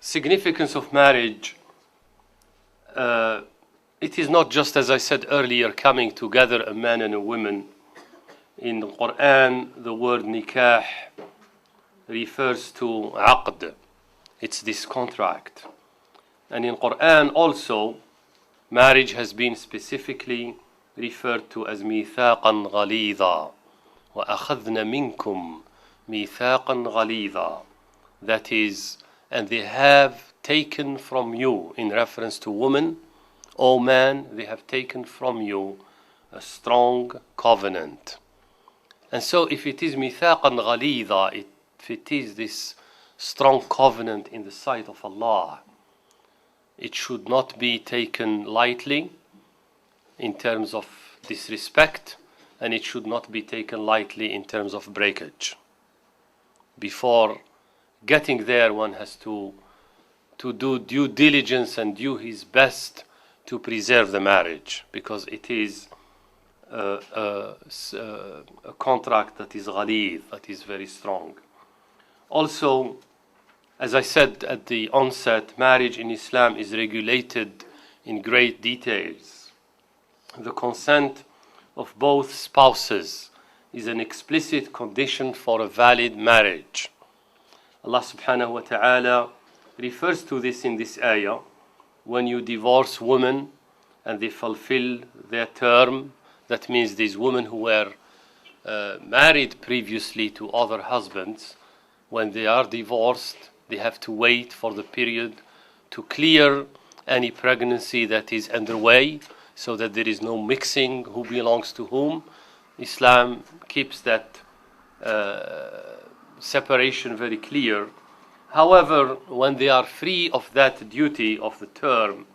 significance of marriage, it is not just, as I said earlier, coming together a man and a woman. In the Quran, the word nikah refers to aqd. It's this contract. And in Quran also, marriage has been specifically referred to as ميثاقا غليظا وأخذنا منكم ميثاقا غليظا. That is, and they have taken from you, in reference to woman, O man, they have taken from you a strong covenant. And so if it is ميثاقا غليظا, if it is this strong covenant in the sight of Allah, it should not be taken lightly in terms of disrespect, and it should not be taken lightly in terms of breakage. Before getting there, one has to do due diligence and do his best to preserve the marriage, because it is a contract that is ghalid, that is very strong. Also, as I said at the onset, marriage in Islam is regulated in great details. The consent of both spouses is an explicit condition for a valid marriage. Allah subhanahu wa ta'ala refers to this in this ayah. When you divorce women and they fulfill their term, that means these women who were married previously to other husbands, when they are divorced, they have to wait for the period to clear any pregnancy that is underway, so that there is no mixing who belongs to whom. Islam keeps that separation very clear. However, when they are free of that duty of the term,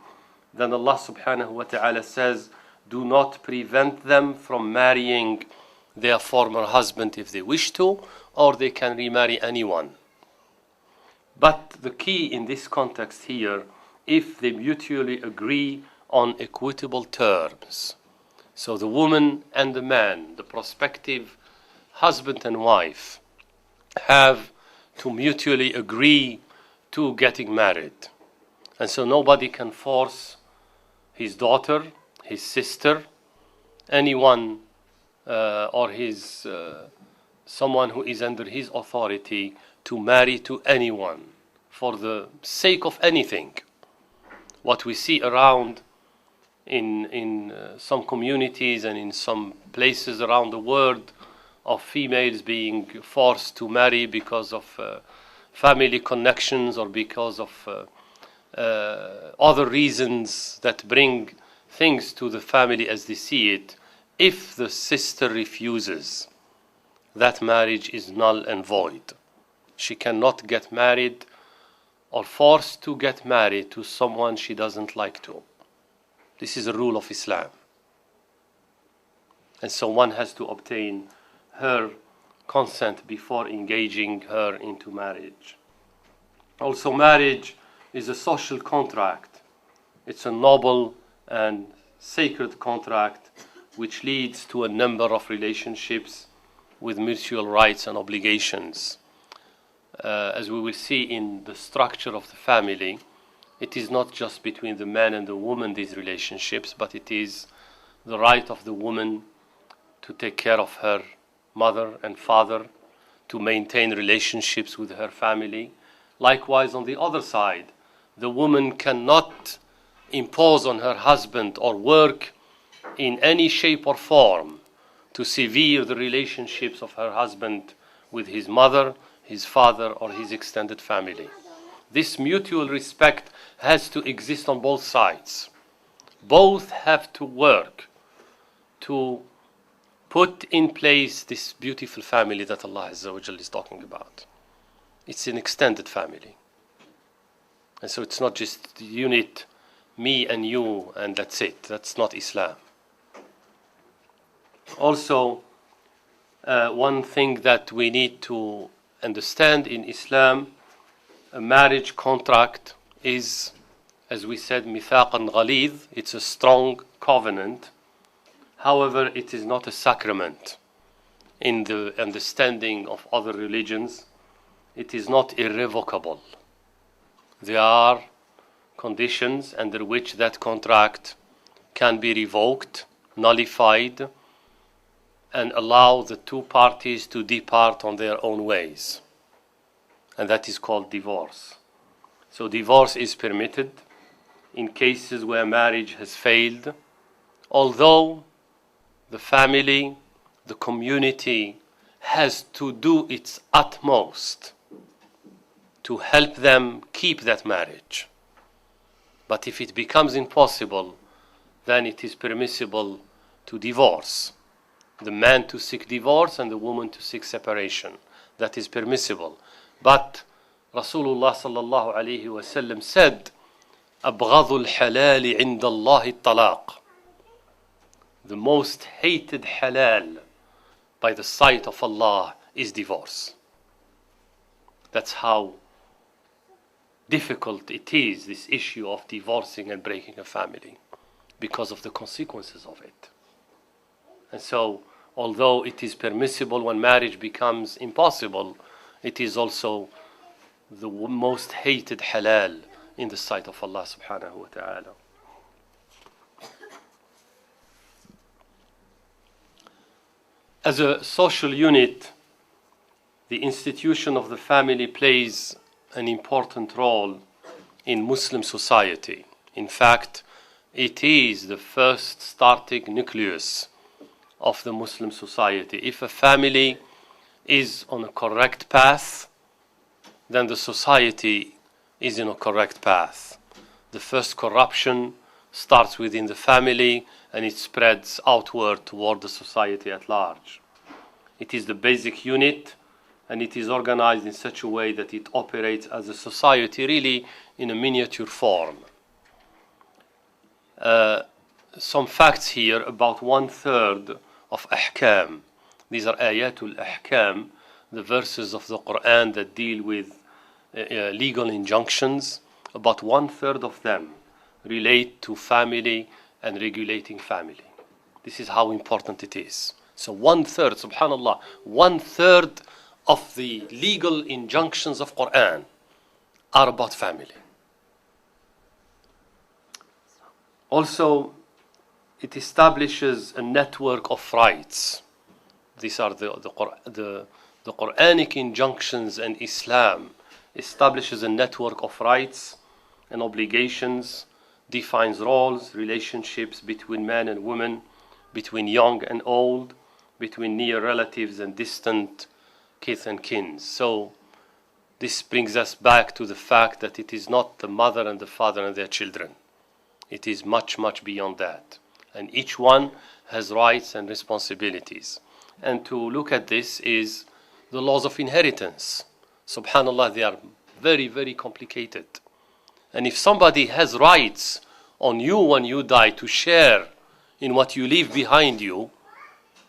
then Allah subhanahu wa ta'ala says, do not prevent them from marrying their former husband if they wish to, or they can remarry anyone. But the key in this context here, if they mutually agree on equitable terms. So the woman and the man, the prospective husband and wife, have to mutually agree to getting married. And so nobody can force his daughter, his sister, anyone or his someone who is under his authority to marry to anyone for the sake of anything. What we see around in some communities and in some places around the world of females being forced to marry because of family connections or because of other reasons that bring things to the family as they see it, if the sister refuses, that marriage is null and void. She cannot get married or forced to get married to someone she doesn't like to. This is a rule of Islam. And so one has to obtain her consent before engaging her into marriage. Also, marriage is a social contract. It's a noble and sacred contract which leads to a number of relationships with mutual rights and obligations. As we will see in the structure of the family, it is not just between the man and the woman, these relationships, but it is the right of the woman to take care of her mother and father, to maintain relationships with her family. Likewise, on the other side, the woman cannot impose on her husband or work in any shape or form to sever the relationships of her husband with his mother, his father, or his extended family. This mutual respect has to exist on both sides. Both have to work to put in place this beautiful family that Allah Azza wa Jalla is talking about. It's an extended family. And so it's not just unit, me and you, and that's it. That's not Islam. Also, one thing that we need to understand in Islam, a marriage contract is, as we said, mithaqan ghalid. It's a strong covenant. However, it is not a sacrament. In the understanding of other religions, it is not irrevocable. There are conditions under which that contract can be revoked, nullified, and allow the two parties to depart on their own ways. And that is called divorce. So divorce is permitted in cases where marriage has failed, although the family, the community has to do its utmost to help them keep that marriage. But if it becomes impossible, then it is permissible to divorce. The man to seek divorce and the woman to seek separation. That is permissible. But Rasulullah sallallahu alayhi wasallam said, أبغض الحلال عند الله الطلاق. The most hated halal by the sight of Allah is divorce. That's how difficult it is, this issue of divorcing and breaking a family, because of the consequences of it. And so, although it is permissible when marriage becomes impossible, it is also the most hated halal in the sight of Allah subhanahu wa ta'ala. As a social unit, the institution of the family plays an important role in Muslim society. In fact, it is the first starting nucleus of the Muslim society. If a family is on a correct path, then the society is in a correct path. The first corruption starts within the family and it spreads outward toward the society at large. It is the basic unit, and it is organized in such a way that it operates as a society really in a miniature form. Some facts here about 1/3 of ahkam. These are ayatul ahkam, the verses of the Quran that deal with legal injunctions. About 1/3 of them relate to family and regulating family. This is how important it is. So 1/3, subhanallah, 1/3 of the legal injunctions of Quran are about family. Also, it establishes a network of rights. These are the Quranic injunctions, and Islam establishes a network of rights and obligations, defines roles, relationships between men and women, between young and old, between near relatives and distant kith and kin. So this brings us back to the fact that it is not the mother and the father and their children. It is much, much beyond that. And each one has rights and responsibilities. And to look at this is the laws of inheritance. Subhanallah, they are very, very complicated. And if somebody has rights on you when you die to share in what you leave behind you,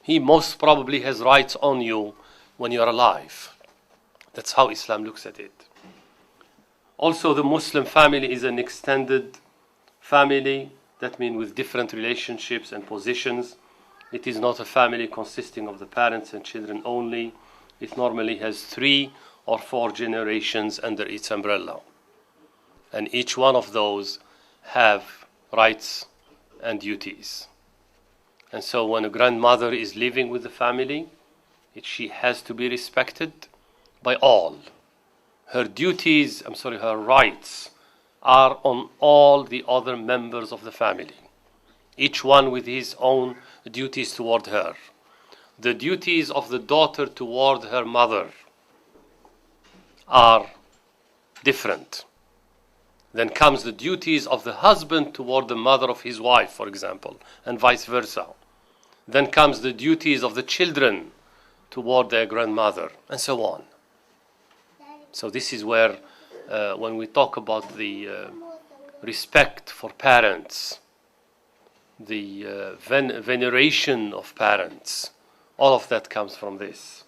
he most probably has rights on you when you are alive. That's how Islam looks at it. Also, the Muslim family is an extended family. That means with different relationships and positions. It is not a family consisting of the parents and children only. It normally has 3 or 4 generations under its umbrella. And each one of those have rights and duties. And so when a grandmother is living with the family, she has to be respected by all. Her rights are on all the other members of the family, each one with his own duties toward her. The duties of the daughter toward her mother are different. Then comes the duties of the husband toward the mother of his wife, for example, and vice versa. Then comes the duties of the children toward their grandmother, and so on. So this is where, when we talk about the respect for parents, the veneration of parents, all of that comes from this.